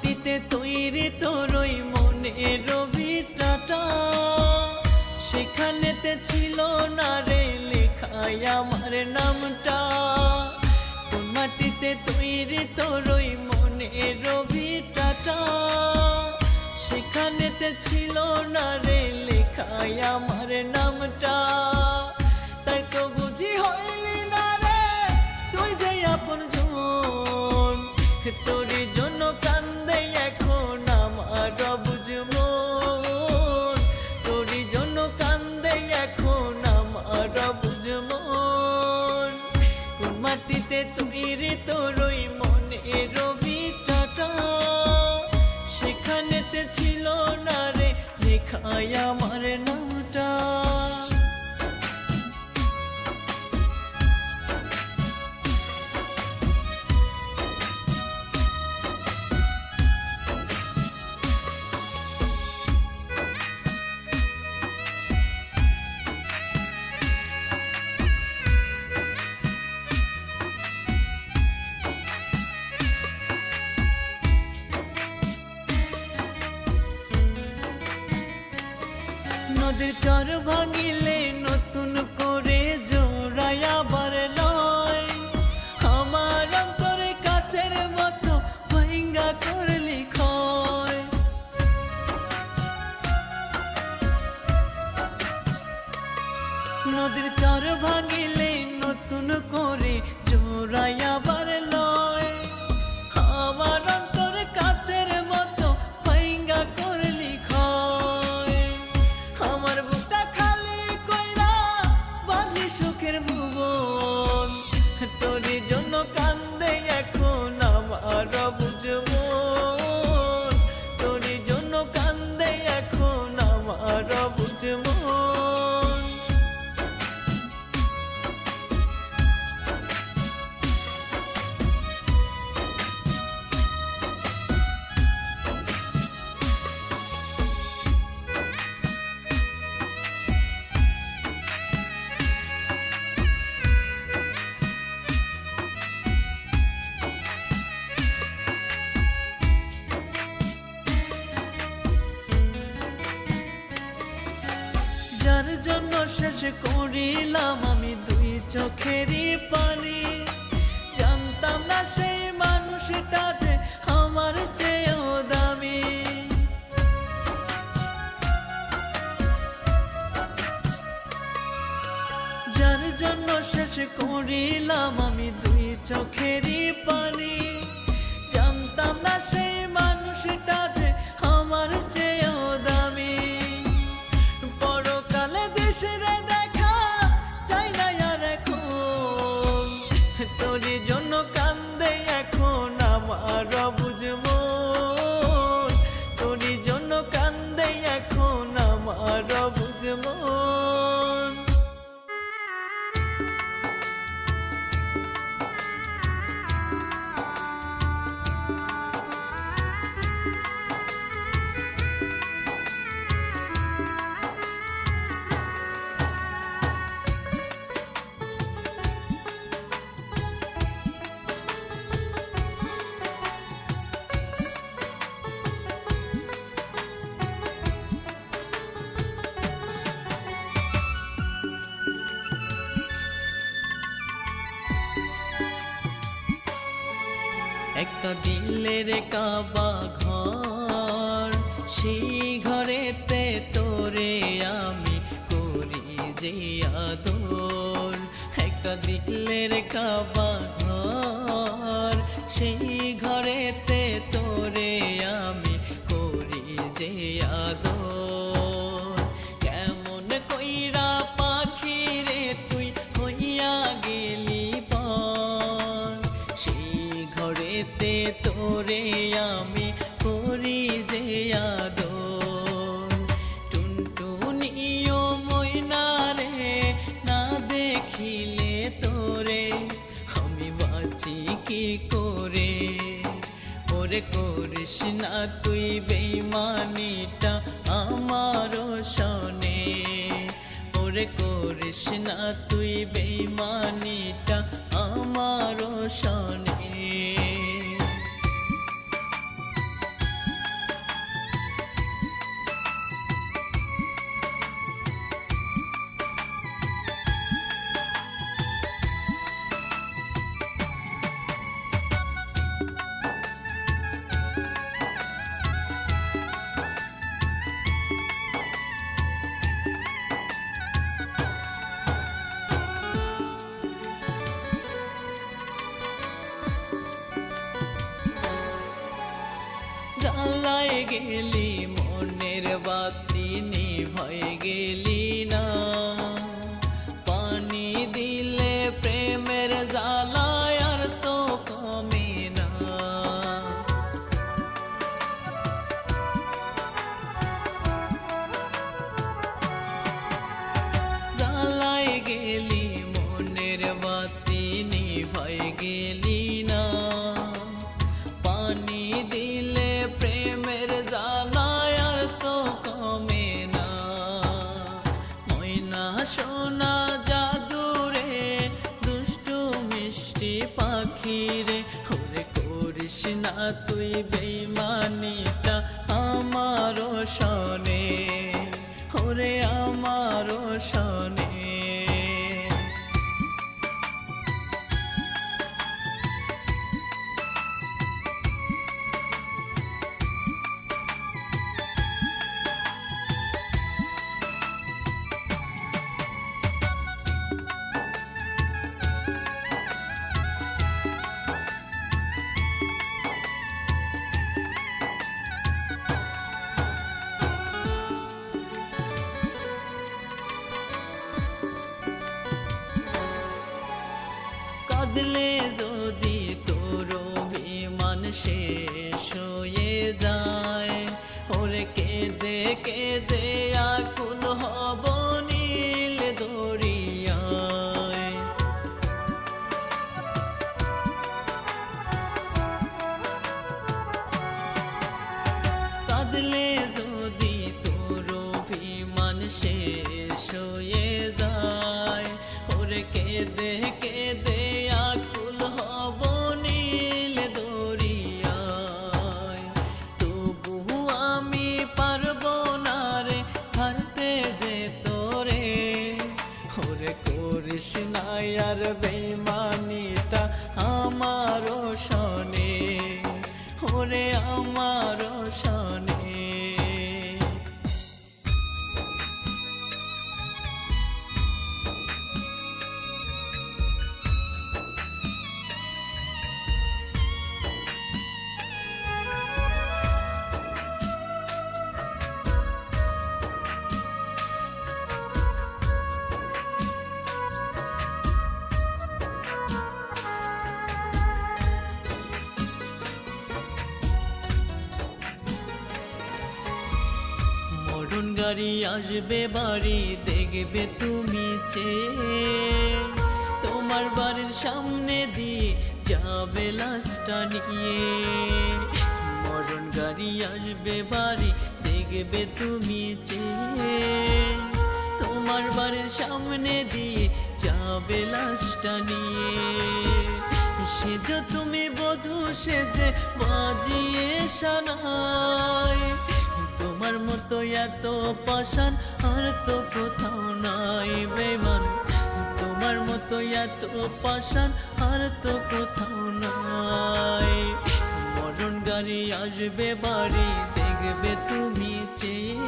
মাটিতে তৈরি তোর ওই মনের ভিটাটা, সেখানেতে ছিল না রে লেখাই আমার নামটা। কোন মাটিতে তৈরি তোর ওই মনের ভিটাটা, সেখানেতে ছিল না রে লেখাই আমার নামটা। তাই তো বুঝি হইলি না রে তুই যে আপনজন, তোরই জন্য কান্দে এখন আমার বুঝমন, তোরই জন্য কান্দে এখন আমার বুঝমন। কোন মাটিতে তৈরি তোর ওই মনের ভিটাটা, সেখানেতে ছিল না রে লেখাই আমার নামটা। নদীর চর ভাঙিলে নতুন করে জোড়ায় আবার লয়, আমার অন্তরে কাচের মতো ভাঙ্গা করলি ক্ষয়। নদীর চর ভাঙিলে নতুন করে জোড়ায় আবার লয়, আমার অন্তরে কাচের মতো ভাঙ্গা করলি ক্ষয়। আমার বুকটা খালি কইরা বাঁধলি সুখের ভুবন, তোরই জন্য কান্দে এখন আমার বুঝমন, তোরই জন্য কান্দে এখন আমার বুঝমন। যার জন্য শেষ করিলাম আমি দুই চোখেরই পানি, জানতাম না সেই মানুষটা যে আমার চেয়েও দামি। যার জন্য শেষ করিলাম আমি দুই চোখেরই পানি, জানতাম না সেই মানুষটা যে আমার চেয়েও দামি। দেশেরে দেখা চাই না আর এখন, তোরই জন্য কান্দে এখন আমার বুঝমন, তোরই জন্য কান্দে এখন আমার বুঝমন। একটা দিলের কাবা ঘর, সেই ঘরেতে তোরে আমি করি যে আদর। একটা দিলের কাবা ঘর, সেই ঘরেতে তোরে আমি করি যে আদর। কেমন কইরা পাখি রে তুই হইয়া গেলি পর, সেই ঘরেতে তোরে আমি করি যে আদর। টুনটুনিও ময়না রে না দেখিলে তোরে আমি বাঁচি কি করে। ওরে করিস না তুই বেইমানিটা আমারও শোনে, ওরে করিস না তুই বেইমানিটা আমারও শোনে। জ্বালায় গেলি মনের বাতি নিভায় গেলি না, পানি দিলে প্রেমের জ্বালায় আর তো কমে না। জ্বালায় গেলি মনের বাতি নিভায় গেলি না, পানি দিলে প্রেমের জ্বালায় আর তো কমে না। ময়না সোনা জাদুরে দুষ্টু মিষ্টি পাখি রে, ওরে করিস না তুই বেইমানিটা আমারও শোনে, ওরে আমারও শোনে। কাঁদলে যদি তোর অভিমান শেষ হয়ে যায়, ওরে কেঁদে কেঁদে আকুল হব নীল দরিয়ায়। কাঁদলে যদি তোর অভিমান শেষ হয়ে যায়, ওরে কেঁদে কেঁদে আকুল হব নীল দরিয়ায়। তবু আমি পারবো না রে ছাড়তে যে তোরে, ওরে করিস না আর বেইমানিটা আমারও শোনে, ওরে আমারও শোনে। মরণ গাড়ি আসবে বাড়ি দেখবে তুমি চেয়ে, তোমার বাড়ির সামনে দিয়ে যাবে লাশটা নিয়ে। মরণ গাড়ি আসবে বাড়ি দেখবে তুমি চেয়ে, তোমার বাড়ির সামনে দিয়ে যাবে লাশটা নিয়ে। সেজ তুমি বধূ সেজে বাজিয়ে সানাই, তোমার মতো এত পাষাণ আর তো কোথাও নাই বেমান, তোমার মতো এত পাষাণ আর তো কোথাও নাই। মরণ গাড়ি আসবে বাড়ি দেখবে তুমি চেয়ে,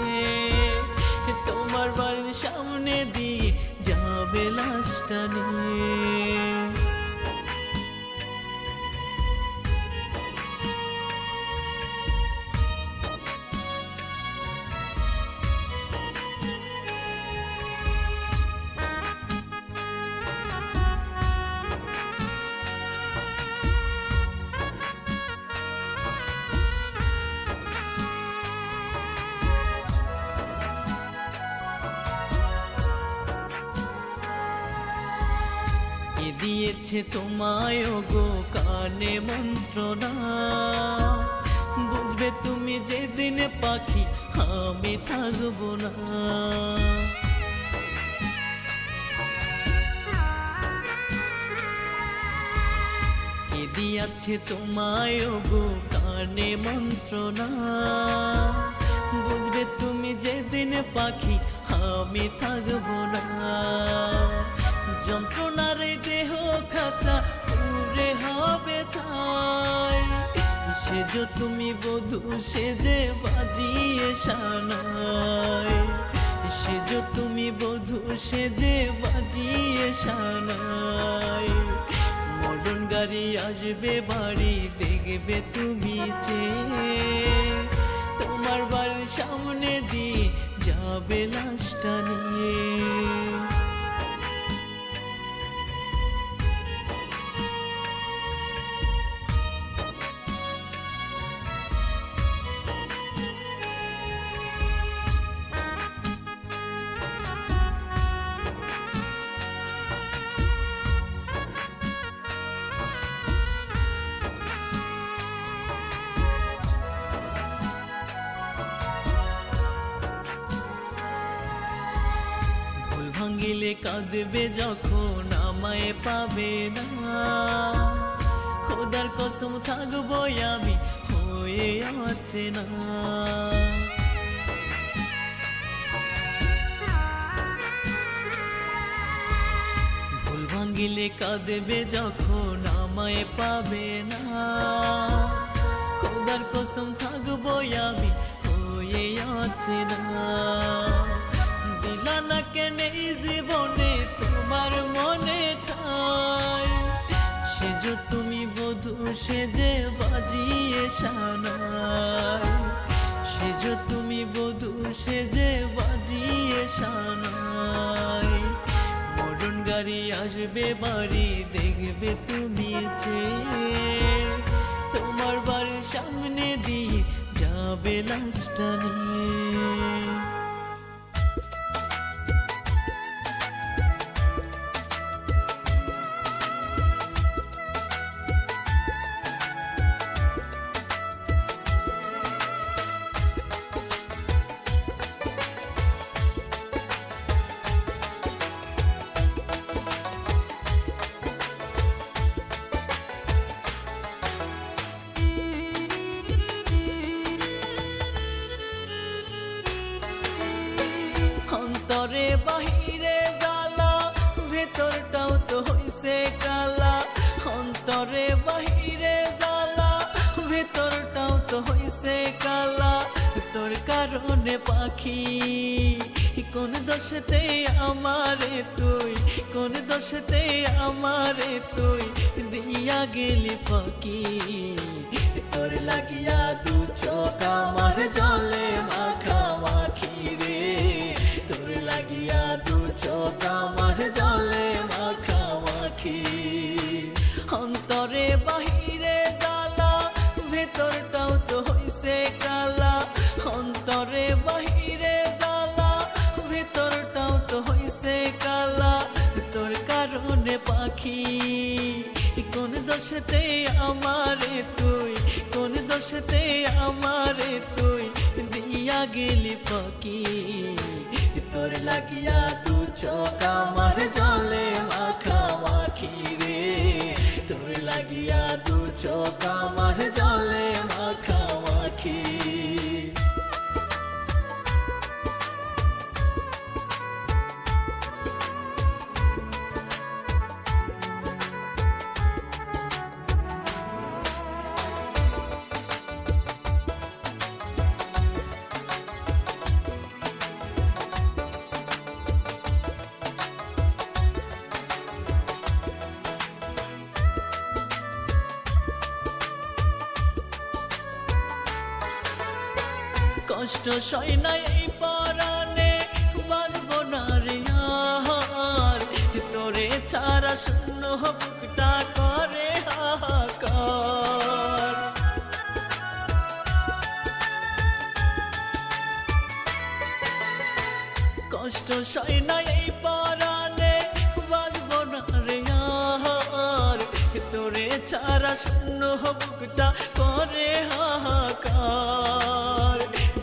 তোমার বাড়ির সামনে দিয়ে যাবে লাশটা নিয়ে। দিয়েছে তোমায় গো কানে মন্ত্রণা, বুঝবে তুমি যেদিন পাখি আমি থাকবো না। দিয়েছে তোমায় গো কানে মন্ত্রণা, বুঝবে তুমি যেদিন পাখি আমি থাকবো না। যন্ত্রণার দেহ খাঁচা পুরে হবে ছাই, সেজ তুমি বধূ সেজে বাজিয়ে সানাই, সেজ তুমি বধূ সেজে বাজিয়ে সানাই। মরণ গাড়ি আসবে বাড়ি দেখবে তুমি চেয়ে, যাবে লাশটা নিয়ে। ভাঙিলে কাঁদবে যখন আমায় পাবে না, খোদার কসম থাকবো আমি হয়ে আছে না। ভুল ভাঙিলে কাঁদবে যখন আমায় পাবে না, খোদার কসম থাকবো আমি হয়ে আছে না। দিলা না কেন এই জীবনে তোমার মনে ঠাই, সেজো তুমি বধূ সেজে বাজিয়ে শানাই, সেজো তুমি বধূ সেজে বাজিয়ে শানাই। মরণ গাড়ি আসবে বাড়ি দেখবে তুমি চেয়ে, তোমার বাড়ির সামনে দিয়ে যাবে লাশটা নিয়ে। অন্তরে বাহিরে জ্বালা, ভেতরটাও তো হইছে কালা। অন্তরে বাহিরে জ্বালা, ভেতরটাও তো হইছে কালা। তোর কারণে পাখি কোন দোষেতে আমারে তুই, কোন দোষেতে আমারে তুই দিয়া গেলি ফাঁকি। তোর লাগিয়া দু চোখ আমার জলে মাখামাখি রে, তোর লাগিয়া দু চোখ আমার জলে মাখামাখি। অন্তরে বাহিরে জ্বালা, ভেতরটাও তো হইছে কালা। অন্তরে বাহিরে জ্বালা, ভেতরটাও তো হইছে কালা। তোর কারণে পাখি কোন দোষেতে আমারে তুই, কোন দোষেতে আমারে তুই দিয়া গেলি ফাঁকি। তোর লাগিয়া দু চোখ আমার জলে মাখামাখি রে, তোর লাগিয়া দু চোখ আমার জলে মাখামাখি। কষ্ট সয় না এই পরাণে, বাঁচব না রে আর। তোরে ছাড়া শূন্য বুকটা করে হাহাকার। কষ্ট সয় না এই পরাণে, বাঁচব না রে আর। তোরে ছাড়া শূন্য বুকটা করে হাহাকার।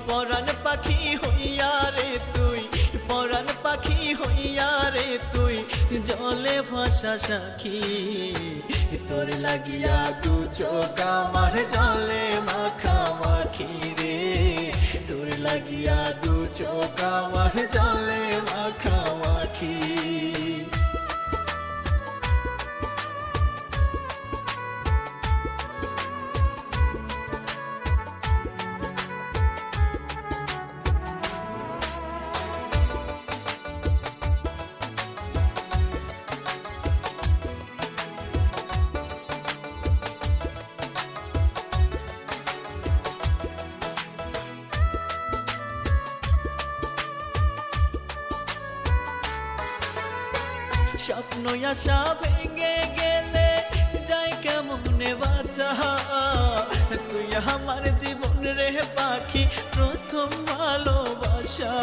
পরাণ পাখি হইয়া রে তুই, পরাণ পাখি হইয়া রে তুই জলে ভাসা সাক্ষী। তোর লাগিয়া দু চোখ আমার জলে মাখামাখি রে, তোর লাগিয়া দু চোখ আমার জলে মাখামাখি। স্বপ্ন আশা ভেঙে গেলে যাই কেমনে বাঁচা, তুই আমার জীবন রে পাখি প্রথম ভালোবাসা।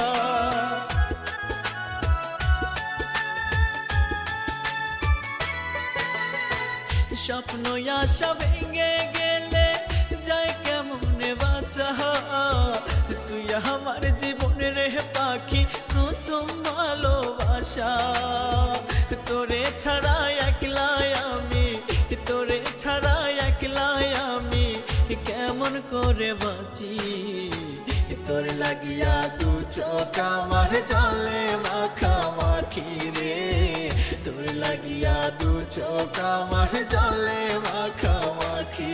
স্বপ্ন আশা ভেঙে গেলে যাই কেমনে বাঁচা, তুই আমার জীবন রে পাখি প্রথম ভালোবাসা। তোরে ছাড়া একলাই আমি, তোরে ছাড়া একলাই আমি কেমন করে বাঁচি। তোর লাগিয়া দু চোখ আমার জলে মাখামাখি রে, তোর লাগিয়া দু চোখ আমার জলে মাখামাখি।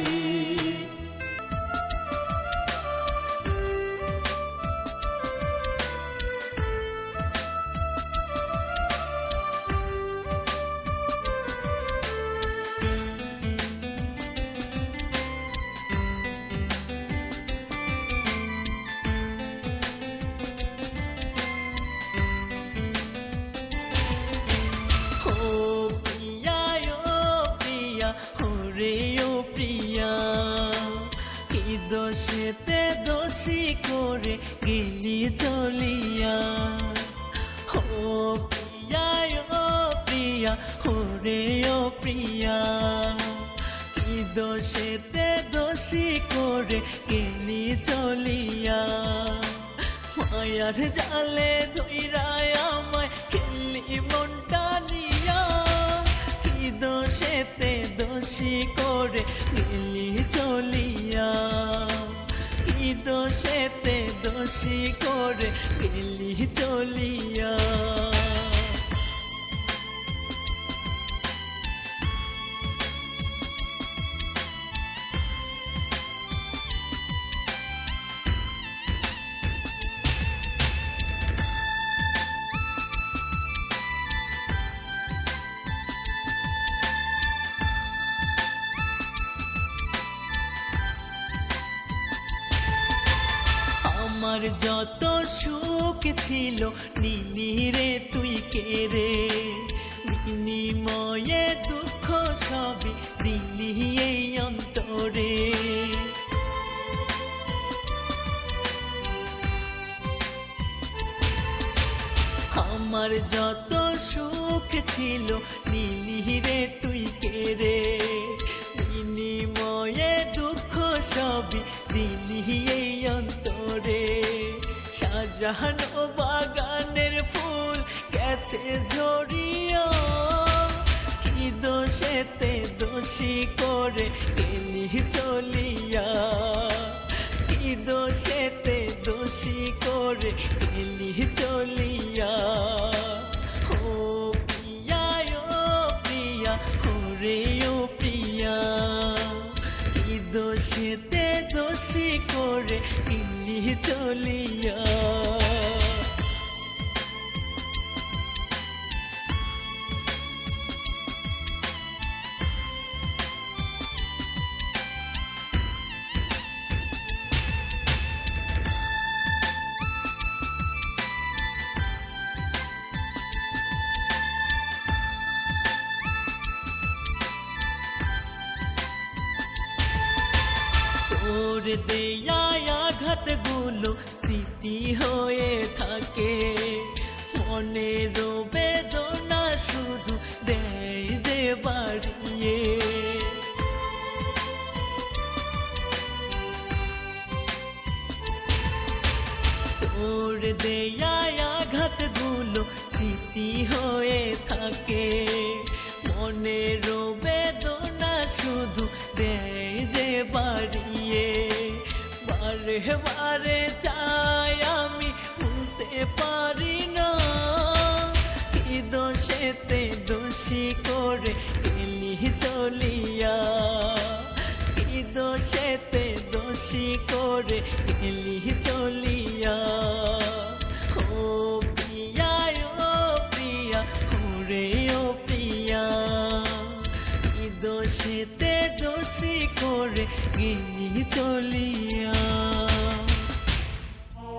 দোষেতে দোষী করে গেলি চলিয়া, ও প্রিয়া ও প্রিয়া ওরে ও প্রিয়া। কি দোষেতে দোষী করে গেলি চলিয়া, মায়ার জালে ধইরায় আমায় খেললি মনটা নিয়া। কি দোষেতে দোষী করে গেলি চলিয়া, কি দোষেতে দোষী করে গেলি চলিয়া। আমার যত সুখ ছিল নিলি রে তুই কেড়ে, বিনিময়ে দুঃখ সবই দিলি এই অন্তরে। আমার যত সুখ ছিল নিলি রে তুই কেড়ে, বিনিময়ে দুঃখ সবই দিলি এই অন্তরে। সাজানো বাগানের ফুল গেছে ঝরিয়া, কি দোষেতে দোষী করে গেলি চলিয়া, কি দোষেতে দোষী করে গেলি চলিয়া। ও প্রিয়া ও প্রিয়া ওরে ও প্রিয়া, কি দোষেতে দোষী করে গেলি চলিয়া। তোর দেয়া আঘাতগুলো স্মৃতি হয়ে থাকে, মনের বেদনা শুধু দেয় যে বাড়িয়ে। তোর দেয়া আঘাতগুলো স্মৃতি হয়ে থাকে, মনের বেদনা শুধু দেয় যে বাড়িয়ে। বারে বারে চাই আমি ভুলতে পারি না, কি দোষেতে দোষী করে গেলি চলিয়া, কি দোষেতে দোষী করে গেলি চলিয়া। ও প্রিয়া ও প্রিয়া ওরে ও প্রিয়া, কি দোষেতে দোষী করে গেলি চলিয়া।